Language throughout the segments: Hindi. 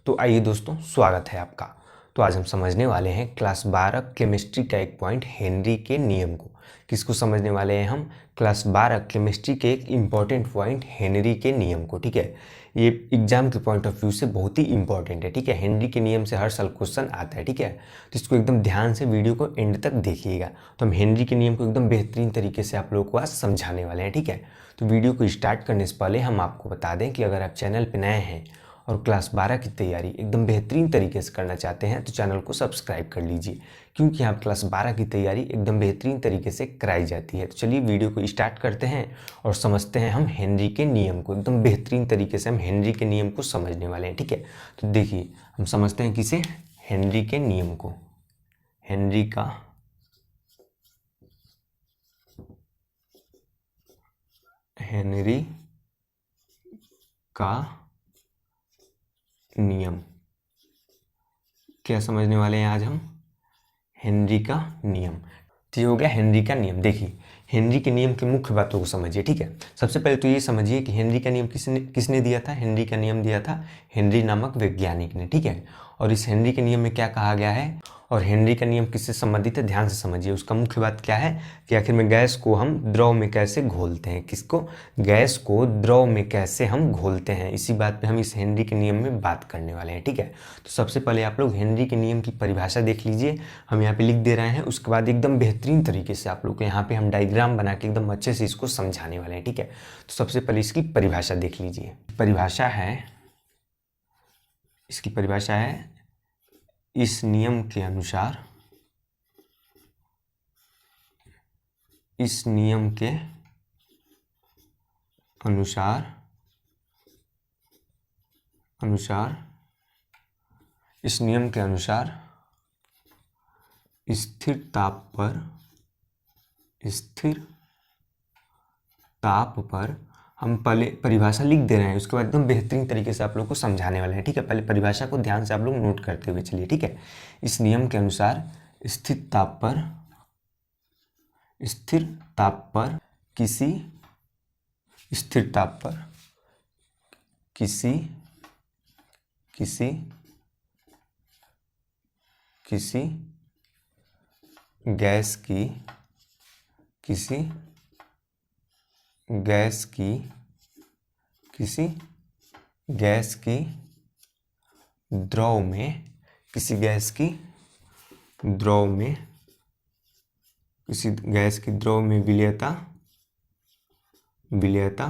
तो आइए दोस्तों, स्वागत है आपका। तो आज हम समझने वाले हैं क्लास 12 केमिस्ट्री का एक पॉइंट, हेनरी के नियम को। किसको समझने वाले हैं हम? क्लास 12 केमिस्ट्री के एक इम्पॉर्टेंट पॉइंट, हेनरी के नियम को। ठीक है, ये एग्जाम के पॉइंट ऑफ व्यू से बहुत ही इंपॉर्टेंट है। ठीक है, हेनरी के नियम से हर साल क्वेश्चन आता है। ठीक है, तो इसको एकदम ध्यान से वीडियो को एंड तक देखिएगा। तो हम हेनरी के नियम को एकदम बेहतरीन तरीके से आप लोगों को आज समझाने वाले हैं। ठीक है, तो वीडियो को स्टार्ट करने से पहले हम आपको बता दें कि अगर आप चैनल पर नए हैं और क्लास 12 की तैयारी एकदम बेहतरीन तरीके से करना चाहते हैं तो चैनल को सब्सक्राइब कर लीजिए, क्योंकि यहाँ क्लास 12 की तैयारी एकदम बेहतरीन तरीके से कराई जाती है। तो चलिए वीडियो को स्टार्ट करते हैं और समझते हैं हम हेनरी के नियम को। एकदम बेहतरीन तरीके से हम हेनरी के नियम को समझने वाले हैं। ठीक है, तो देखिए हम समझते हैं किसे? हेनरी के नियम को। हेनरी का नियम क्या समझने वाले हैं आज हम? हेनरी का नियम। तो ये हो गया हेनरी का नियम। देखिए हेनरी के नियम की मुख्य बातों को समझिए। ठीक है, सबसे पहले तो ये समझिए कि हेनरी का नियम किसने दिया था? हेनरी का नियम दिया था हेनरी नामक वैज्ञानिक ने। ठीक है, और इस हेनरी के नियम में क्या कहा गया है और हेनरी का नियम किससे संबंधित है, ध्यान से समझिए। उसका मुख्य बात क्या है कि आखिर में गैस को हम द्रव में कैसे घोलते हैं। किसको? गैस को द्रव में कैसे हम घोलते हैं, इसी बात पे हम इस हेनरी के नियम में बात करने वाले हैं। ठीक है, तो सबसे पहले आप लोग हेनरी के नियम की परिभाषा देख लीजिए। हम यहाँ पे लिख दे रहे हैं, उसके बाद एकदम बेहतरीन तरीके से आप लोग को यहाँ पे हम डायग्राम बना के एकदम अच्छे से इसको समझाने वाले हैं। ठीक है, तो सबसे पहले इसकी परिभाषा देख लीजिए। इसकी परिभाषा है इस नियम के अनुसार, इस नियम के अनुसार स्थिर ताप पर हम पहले परिभाषा लिख दे रहे हैं, उसके बाद एकदम बेहतरीन तरीके से आप लोग को समझाने वाले हैं। ठीक है, पहले परिभाषा को ध्यान से आप लोग नोट करते हुए चलिए। ठीक है, इस नियम के अनुसार स्थिर ताप पर किसी गैस की द्रव में विलयता।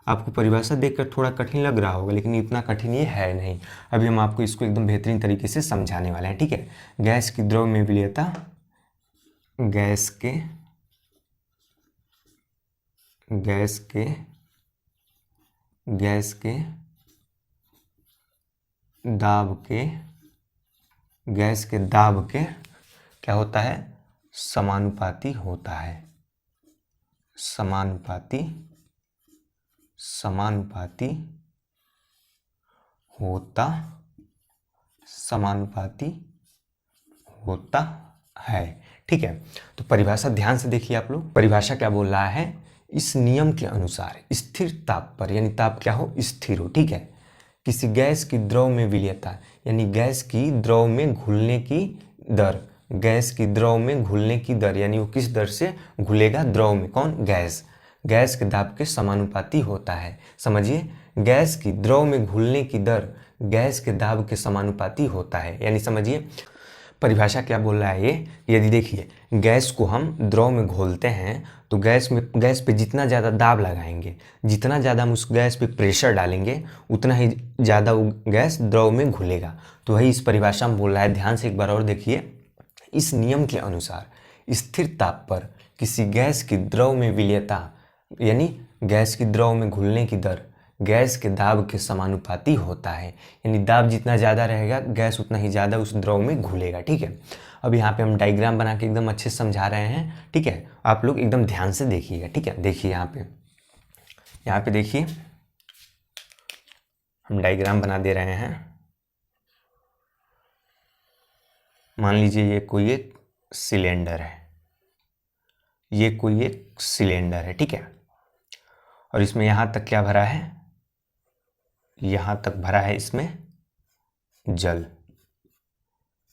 आपको परिभाषा देखकर थोड़ा कठिन लग रहा होगा, लेकिन इतना कठिन ये है नहीं। अभी हम आपको इसको एकदम बेहतरीन तरीके से समझाने वाले हैं। ठीक है, गैस की द्रव में विलयता, गैस के दाब के क्या होता है? समानुपाती होता है। समानुपाती होता है। ठीक है, तो परिभाषा ध्यान से देखिए आप लोग। परिभाषा क्या बोल रहा है? इस नियम के अनुसार स्थिर ताप पर, यानी ताप क्या हो? स्थिर हो। ठीक है, किसी गैस की द्रव में विलयता, यानी गैस की द्रव में घुलने की दर। गैस की द्रव में घुलने की दर यानी वो किस दर से घुलेगा द्रव में? कौन? गैस के दाब के समानुपाती होता है। समझिए, गैस की द्रव में घुलने की दर गैस के दाब के समानुपाती होता है। यानी समझिए परिभाषा क्या बोल रहा है ये, यदि देखिए गैस को हम द्रव में घोलते हैं तो गैस पे जितना ज़्यादा दाब लगाएंगे, जितना ज़्यादा हम उस गैस पे प्रेशर डालेंगे, उतना ही ज़्यादा वो गैस द्रव में घुलेगा। तो वही इस परिभाषा में बोल रहा है। ध्यान से एक बार और देखिए, इस नियम के अनुसार स्थिर ताप पर किसी गैस की द्रव में विलयता, यानी गैस की द्रव में घुलने की दर गैस के दाब के समानुपाती होता है। यानी दाब जितना ज़्यादा रहेगा, गैस उतना ही ज़्यादा उस द्रव में घुलेगा। ठीक है, अब यहाँ पे हम डायग्राम बना के एकदम अच्छे से समझा रहे हैं। ठीक है, आप लोग एकदम ध्यान से देखिएगा। ठीक है, देखिए यहाँ पे देखिए हम डायग्राम बना दे रहे हैं। मान लीजिए ये कोई एक सिलेंडर है। ठीक है, और इसमें यहाँ तक क्या भरा है? यहाँ तक भरा है इसमें जल,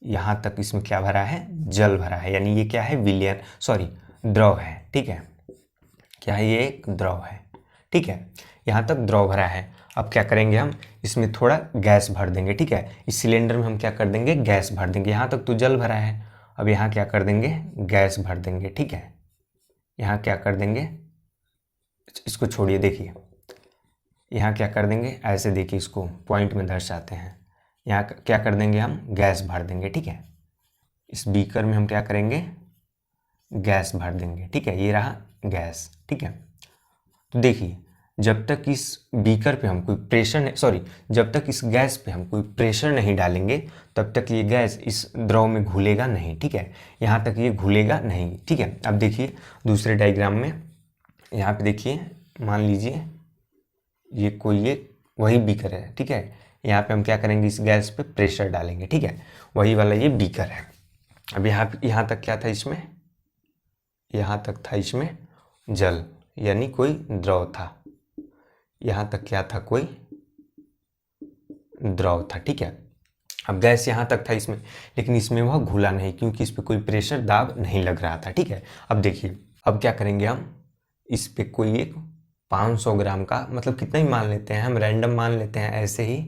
यहाँ तक इसमें क्या भरा है, जल भरा है, यानी ये क्या है, विलयन सॉरी द्रव है, ठीक है, क्या है, ये एक द्रव है, ठीक है, यहाँ तक द्रव भरा है। अब क्या करेंगे हम, इसमें थोड़ा गैस भर देंगे, ठीक है, इस सिलेंडर में हम क्या कर देंगे, गैस भर देंगे। यहाँ तक तो जल भरा है, अब यहाँ क्या कर देंगे, गैस भर देंगे, ठीक है, यहाँ क्या कर देंगे, इसको छोड़िए, देखिए यहाँ क्या कर देंगे, ऐसे देखिए इसको पॉइंट में दर्शाते हैं, यहाँ क्या कर देंगे, हम गैस भर देंगे, ठीक है, इस बीकर में हम क्या करेंगे, गैस भर देंगे, ठीक है, ये रहा गैस, ठीक है। तो देखिए जब तक इस बीकर पे हम कोई प्रेशर सॉरी जब तक इस गैस पे हम कोई प्रेशर नहीं डालेंगे तब तक ये गैस इस द्रव में घुलेगा नहीं, ठीक है, यहाँ तक ये घुलेगा नहीं, ठीक है। अब देखिए दूसरे डायग्राम में, यहाँ पे देखिए, मान लीजिए ये कोई एक वही बीकर है, ठीक है, यहाँ पे हम क्या करेंगे, इस गैस पे प्रेशर डालेंगे, ठीक है, वही वाला ये बीकर है। अब यहाँ तक क्या था इसमें, यहाँ तक था इसमें जल, यानी कोई द्रव था, यहाँ तक क्या था, कोई द्रव था, ठीक है। अब गैस यहाँ तक था इसमें, लेकिन इसमें वह घुला नहीं क्योंकि इस पर कोई प्रेशर दाब नहीं लग रहा था, ठीक है। अब देखिए अब क्या करेंगे हम, इस पे कोई एक 500 ग्राम का, मतलब कितना ही मान लेते हैं हम, रैंडम मान लेते हैं, ऐसे ही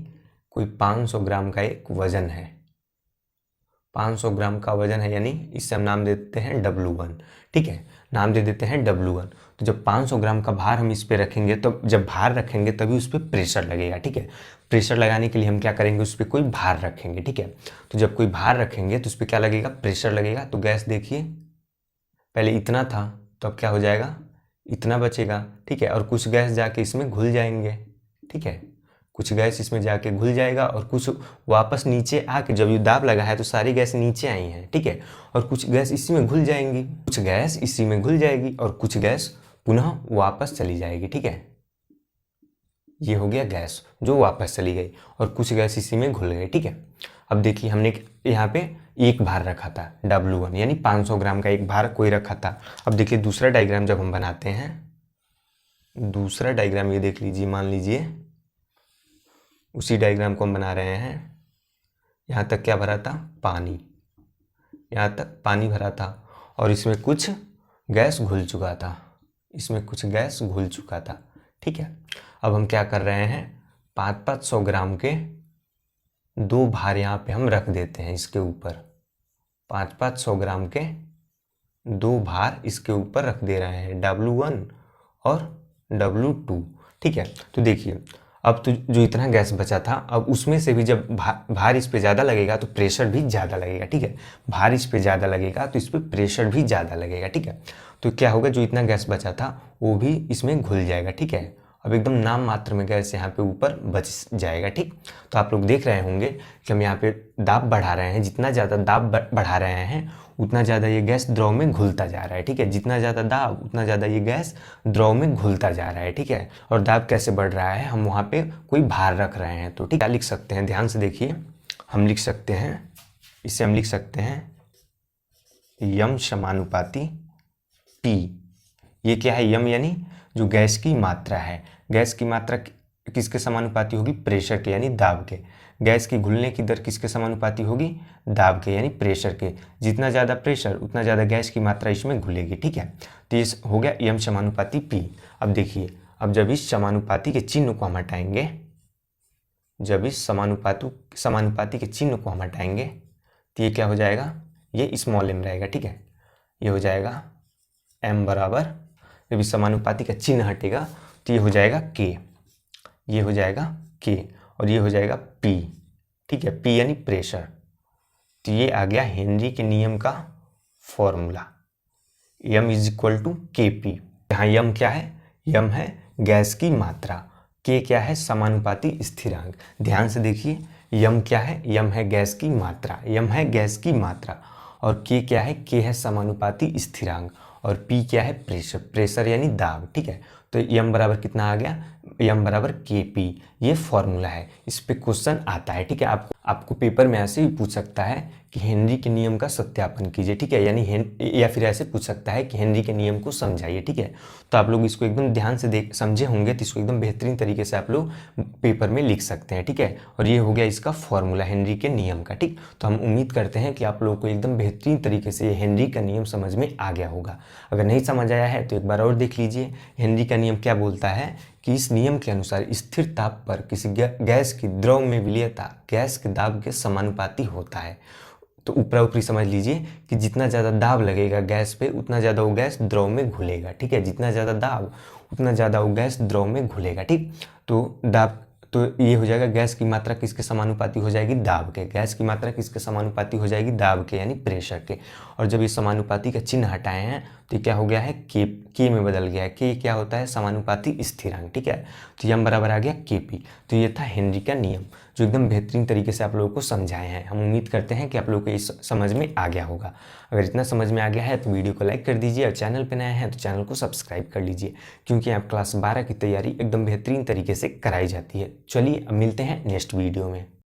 कोई 500 ग्राम का एक वजन है, 500 ग्राम का वजन है, यानी इससे हम नाम दे देते हैं W1, ठीक है, नाम दे देते हैं W1। तो जब 500 ग्राम का भार हम इस पे रखेंगे, तो जब भार रखेंगे तभी उस पर प्रेशर लगेगा, ठीक है। प्रेशर लगाने के लिए हम क्या करेंगे, उस पर कोई भार रखेंगे, ठीक है। तो जब कोई भार रखेंगे तो उस पर क्या लगेगा, प्रेशर लगेगा। तो गैस देखिए पहले इतना था, तो अब क्या हो जाएगा, इतना बचेगा, ठीक है, और कुछ गैस जाके इसमें घुल जाएंगे, ठीक है, कुछ गैस इसमें जाके घुल जाएगा और कुछ वापस नीचे आके, जब ये दाब लगा है तो सारी गैस नीचे आई हैं, ठीक है, और कुछ गैस इसी में घुल जाएंगी, कुछ गैस इसी में घुल जाएगी और कुछ गैस पुनः वापस चली जाएगी, ठीक है, ये हो गया गैस जो वापस चली गई और कुछ गैस इसी में घुल गई, ठीक है। अब देखिए हमने यहाँ पे एक भार रखा था W1, यानी 500 ग्राम का एक भार कोई रखा था। अब देखिए दूसरा डायग्राम जब हम बनाते हैं, दूसरा डायग्राम ये देख लीजिए, मान लीजिए उसी डायग्राम को हम बना रहे हैं, यहाँ तक क्या भरा था, पानी, यहाँ तक पानी भरा था और इसमें कुछ गैस घुल चुका था, इसमें कुछ गैस घुल चुका था, ठीक है। अब हम क्या कर रहे हैं, 500 ग्राम के 2 भार यहाँ पे हम रख देते हैं इसके ऊपर, 500 ग्राम के 2 भार इसके ऊपर रख दे रहे हैं, W1 और W2, ठीक है। तो देखिए अब तो जो इतना गैस बचा था, अब उसमें से भी जब भार इस पे ज़्यादा लगेगा तो प्रेशर भी ज़्यादा लगेगा, ठीक है, भार इस पे ज़्यादा लगेगा तो इस पे प्रेशर भी ज़्यादा लगेगा, ठीक है। तो क्या होगा, जो इतना गैस बचा था वो भी इसमें घुल जाएगा, ठीक है। अब एकदम नाम मात्र में गैस यहाँ पे ऊपर बच जाएगा, ठीक। तो आप लोग देख रहे होंगे कि हम यहाँ पे दाब बढ़ा रहे हैं, जितना ज़्यादा दाब बढ़ा रहे हैं उतना ज़्यादा ये गैस द्रव में घुलता जा रहा है, ठीक है, जितना ज़्यादा दाब उतना ज़्यादा ये गैस द्रव में घुलता जा रहा है, ठीक है। और दाब कैसे बढ़ रहा है, हम वहाँ पे कोई भार रख रहे हैं, तो ठीक, क्या लिख सकते हैं, ध्यान से देखिए, हम लिख सकते हैं, इससे हम लिख सकते हैं यम समानुपाती P। ये क्या है, यम यानी जो गैस की मात्रा है, गैस की मात्रा किसके समानुपाती होगी, प्रेशर के यानी दाब के। गैस की घुलने की दर किसके समानुपाती होगी, दाब के यानी प्रेशर के। जितना ज़्यादा प्रेशर उतना ज़्यादा गैस की मात्रा इसमें घुलेगी, ठीक है। तो ये हो गया यम समानुपाती P। अब देखिए, अब जब इस समानुपाती के चिन्ह को हम हटाएंगे, जब इस समानुपाती के चिन्ह को हम हटाएंगे तो ये क्या हो जाएगा, ये स्मॉल m रहेगा, ठीक है, ये हो जाएगा m बराबर, जब इस समानुपाती का चिन्ह हटेगा तो ये हो जाएगा K, ये हो जाएगा K और ये हो जाएगा P, ठीक है, P यानी प्रेशर। तो ये आ गया हेनरी के नियम का formula, m is equal to KP। यहाँ m क्या है, m है गैस की मात्रा, K क्या है, समानुपाती स्थिरांक। ध्यान से देखिए, m क्या है, m है गैस की मात्रा, m है गैस की मात्रा, और K क्या है, K है समानुपाती स्थिरांक, और P क्या है, प्रेशर, प्रेशर यानी दाब, ठीक है। तो यम बराबर कितना आ गया, यम बराबर के पी, ये फॉर्मूला है। इस पे क्वेश्चन आता है, ठीक है। आपको पेपर में ऐसे भी पूछ सकता है कि हेनरी के नियम का सत्यापन कीजिए, ठीक है, यानी या फिर ऐसे पूछ सकता है कि हेनरी के नियम को समझाइए, ठीक है। तो आप लोग इसको एकदम ध्यान से समझे होंगे, तो इसको एकदम बेहतरीन तरीके से आप लोग पेपर में लिख सकते हैं, ठीक है। और ये हो गया इसका फॉर्मूला हेनरी के नियम का, ठीक। तो हम उम्मीद करते हैं कि आप लोगों को एकदम बेहतरीन तरीके से ये हेनरी का नियम समझ में आ गया होगा। अगर नहीं समझ आया है तो एक बार और देख लीजिए। हेनरी का नियम क्या बोलता है कि इस नियम के अनुसार स्थिर ताप पर किसी गैस की द्रव में विलीयता गैस के दाब के समानुपाती होता है। तो ऊपरा ऊपरी समझ लीजिए कि जितना ज़्यादा दाब लगेगा गैस पे उतना ज़्यादा वो गैस द्रव में घुलेगा, ठीक है। जितना ज़्यादा दाब उतना ज़्यादा वो गैस द्रव में घुलेगा, ठीक। तो ये हो जाएगा गैस की मात्रा किसके समानुपाती हो जाएगी, दाब के। गैस की मात्रा किसके समानुपाती हो जाएगी, दाब के, यानी प्रेशर के। और जब ये समानुपाती का चिन्ह हटाए हैं तो क्या हो गया है, के में बदल गया है। के क्या होता है, समानुपाती स्थिरांक, ठीक है। तो यम बराबर आ गया के पी। तो ये था हेनरी का नियम, जो एकदम बेहतरीन तरीके से आप लोगों को समझाए हैं। हम उम्मीद करते हैं कि आप लोगों को इस समझ में आ गया होगा। अगर इतना समझ में आ गया है तो वीडियो को लाइक कर दीजिए, और चैनल पर नए हैं तो चैनल को सब्सक्राइब कर लीजिए, क्योंकि आप क्लास 12 की तैयारी एकदम बेहतरीन तरीके से कराई जाती है। चलिए अब मिलते हैं नेक्स्ट वीडियो में।